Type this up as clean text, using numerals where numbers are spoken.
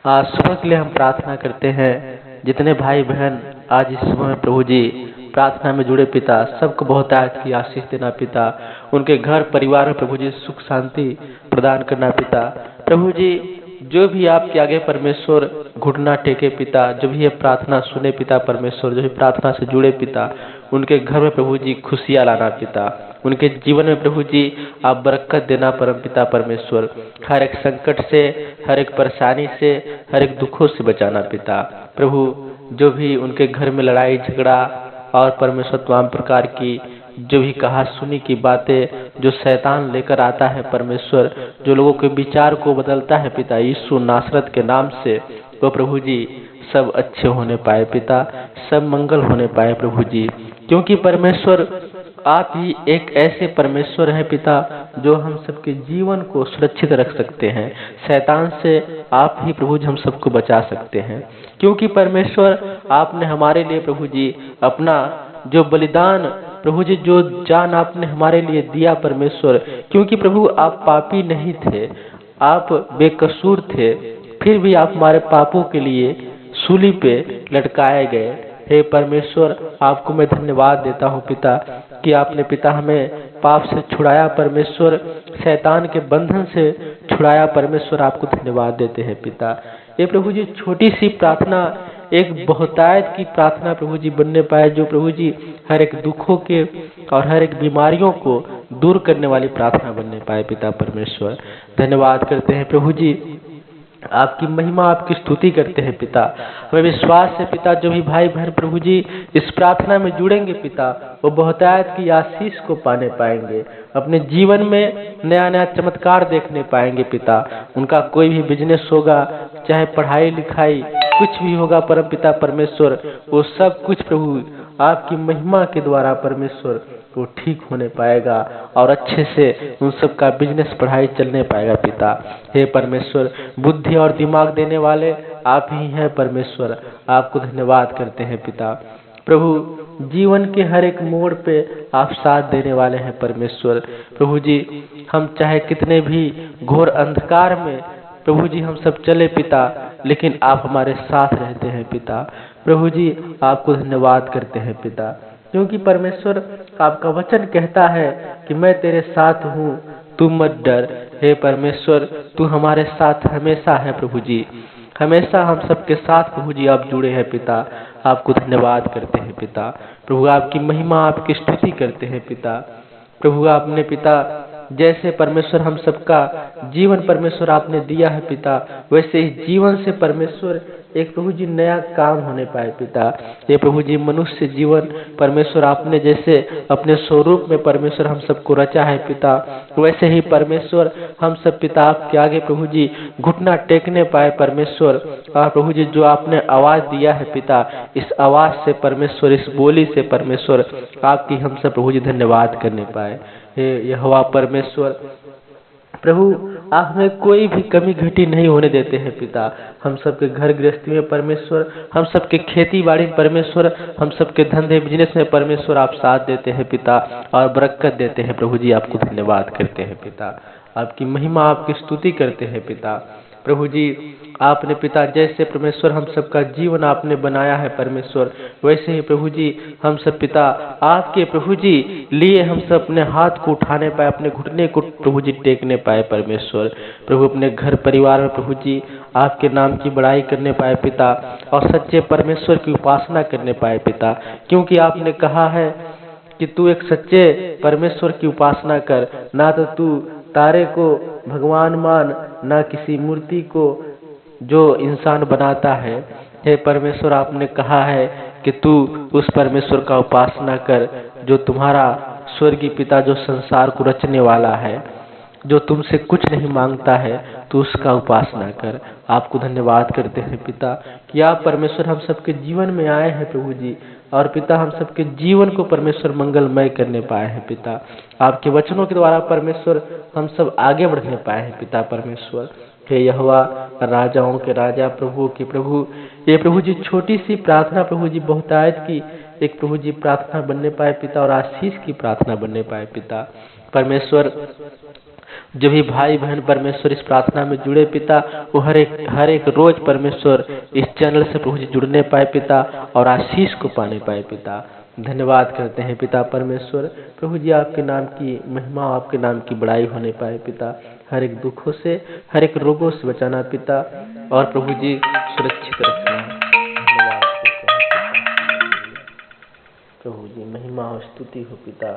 आज सुबह के लिए हम प्रार्थना करते हैं। जितने भाई बहन आज इस सुबह में प्रभु जी प्रार्थना में जुड़े पिता, सबको बहुतायत की आशीष देना पिता। उनके घर परिवार में प्रभु जी सुख शांति प्रदान करना पिता। प्रभु जी जो भी आपके आगे परमेश्वर घुटना टेके पिता, जो भी ये प्रार्थना सुने पिता परमेश्वर, जो भी प्रार्थना से जुड़े पिता, उनके घर में प्रभु जी खुशियाँ लाना पिता। उनके जीवन में प्रभु जी आप बरकत देना परम पिता परमेश्वर। हर एक संकट से, हर एक परेशानी से, हर एक दुखों से बचाना पिता। प्रभु जो भी उनके घर में लड़ाई झगड़ा और परमेश्वर तमाम प्रकार की जो भी कहा सुनी की बातें जो शैतान लेकर आता है परमेश्वर, जो लोगों के विचार को बदलता है पिता, यीशु नासरत के नाम से वो प्रभु जी सब अच्छे होने पाए पिता, सब मंगल होने पाए प्रभु जी। क्योंकि परमेश्वर आप ही एक ऐसे परमेश्वर हैं पिता जो हम सबके जीवन को सुरक्षित रख सकते हैं। शैतान से आप ही प्रभु जी हम सबको बचा सकते हैं। क्योंकि परमेश्वर आपने हमारे लिए प्रभु जी अपना जो बलिदान प्रभु जी, जो जान आपने हमारे लिए दिया परमेश्वर, क्योंकि प्रभु आप पापी नहीं थे, आप बेकसूर थे, फिर भी आप हमारे पापों के लिए सूली पे लटकाए गए। हे परमेश्वर आपको मैं धन्यवाद देता हूँ पिता कि आपने पिता हमें पाप से छुड़ाया परमेश्वर, शैतान के बंधन से छुड़ाया परमेश्वर। आपको धन्यवाद देते हैं पिता। ये प्रभु जी छोटी सी प्रार्थना एक बहुतायत की प्रार्थना प्रभु जी बनने पाए, जो प्रभु जी हर एक दुखों के और हर एक बीमारियों को दूर करने वाली प्रार्थना बनने पाए पिता परमेश्वर। धन्यवाद करते हैं प्रभु जी, आपकी महिमा आपकी स्तुति करते हैं पिता। हमें विश्वास है पिता जो भी भाई बहन प्रभु जी इस प्रार्थना में जुड़ेंगे पिता, वो बहुतायत की आशीष को पाने पाएंगे, अपने जीवन में नया नया चमत्कार देखने पाएंगे पिता। उनका कोई भी बिजनेस होगा, चाहे पढ़ाई लिखाई कुछ भी होगा परम पिता परमेश्वर, वो सब कुछ प्रभु आपकी महिमा के द्वारा परमेश्वर वो ठीक होने पाएगा और अच्छे से उन सब का बिजनेस पढ़ाई चलने पाएगा पिता। हे परमेश्वर बुद्धि और दिमाग देने वाले आप ही हैं परमेश्वर, आपको धन्यवाद करते हैं पिता। प्रभु जीवन के हर एक मोड़ पे आप साथ देने वाले हैं परमेश्वर। प्रभु जी हम चाहे कितने भी घोर अंधकार में प्रभु जी हम सब चले पिता, लेकिन आप हमारे साथ रहते हैं पिता। प्रभु जी आपको धन्यवाद करते हैं पिता, क्योंकि परमेश्वर आपका वचन कहता है कि मैं तेरे साथ हूँ, तू मत डर। हे परमेश्वर तू हमारे साथ हमेशा है प्रभु जी, हमेशा हम सबके साथ प्रभु जी आप जुड़े हैं पिता। आपको धन्यवाद करते हैं पिता। प्रभु आपकी महिमा आपकी स्तुति करते हैं पिता। प्रभु आपने पिता जैसे परमेश्वर हम सबका जीवन परमेश्वर आपने दिया है पिता, वैसे ही जीवन से परमेश्वर एक प्रभु जी नया काम होने पाए पिता। ये प्रभु जी मनुष्य जीवन परमेश्वर आपने जैसे अपने स्वरूप में परमेश्वर हम सबको रचा है पिता, वैसे ही परमेश्वर हम सब पिता आपके आगे प्रभु जी घुटना टेकने पाए परमेश्वर। और प्रभु जी जो आपने आवाज दिया है पिता, इस आवाज से परमेश्वर, इस बोली से परमेश्वर आपकी हम सब प्रभु जी धन्यवाद करने पाए। हे यहोवा परमेश्वर प्रभु आप हमें कोई भी कमी घटी नहीं होने देते हैं पिता। हम सबके घर गृहस्थी में परमेश्वर, हम सबके खेती बाड़ी परमेश्वर, हम सबके धंधे बिजनेस में परमेश्वर आप साथ देते हैं पिता और बरकत देते हैं प्रभु जी। आपको धन्यवाद करते हैं पिता, आपकी महिमा आपकी स्तुति करते हैं पिता। प्रभु जी आपने पिता जैसे परमेश्वर हम सबका जीवन आपने बनाया है परमेश्वर, वैसे ही प्रभु जी हम सब पिता आपके प्रभु जी लिए हम सब अपने हाथ को उठाने पाए, अपने घुटने को प्रभु जी टेकने पाए परमेश्वर। प्रभु अपने घर परिवार में प्रभु जी आपके नाम की बड़ाई करने पाए पिता और सच्चे परमेश्वर की उपासना करने पाए पिता। क्योंकि आपने कहा है कि तू एक सच्चे परमेश्वर की उपासना कर, ना तो तू तारे को भगवान मान, ना किसी मूर्ति को जो इंसान बनाता है। हे परमेश्वर आपने कहा है कि तू उस परमेश्वर का उपासना कर जो तुम्हारा स्वर्गीय पिता, जो संसार को रचने वाला है, जो तुमसे कुछ नहीं मांगता है, तो उसका उपासना कर। आपको धन्यवाद करते हैं पिता कि आप परमेश्वर हम सबके जीवन में आए हैं प्रभु जी, और पिता हम सबके जीवन को परमेश्वर मंगलमय करने पाए हैं पिता। आपके वचनों के द्वारा परमेश्वर हम सब आगे बढ़ने पाए हैं पिता परमेश्वर। हे यहोवा राजाओं के राजा प्रभु के प्रभु, ये प्रभु जी छोटी सी प्रार्थना प्रभु जी बहुतायत की एक प्रभु जी प्रार्थना बनने पाए पिता और आशीष की प्रार्थना बनने पाए पिता परमेश्वर। जो भी भाई बहन परमेश्वर इस प्रार्थना में जुड़े पिता, वो हर एक रोज परमेश्वर इस चैनल से प्रभु जी जुड़ने पाए पिता, और आशीष को पाने पाए पिता। धन्यवाद करते हैं पिता परमेश्वर। प्रभु जी आपके नाम की महिमा, आपके नाम की बड़ाई होने पाए पिता। हर एक दुखों से, हर एक रोगों से बचाना पिता, और प्रभु जी सुरक्षित रखना। धन्यवाद करते हैं पिता। प्रभु जी महिमा और स्तुति हो पिता।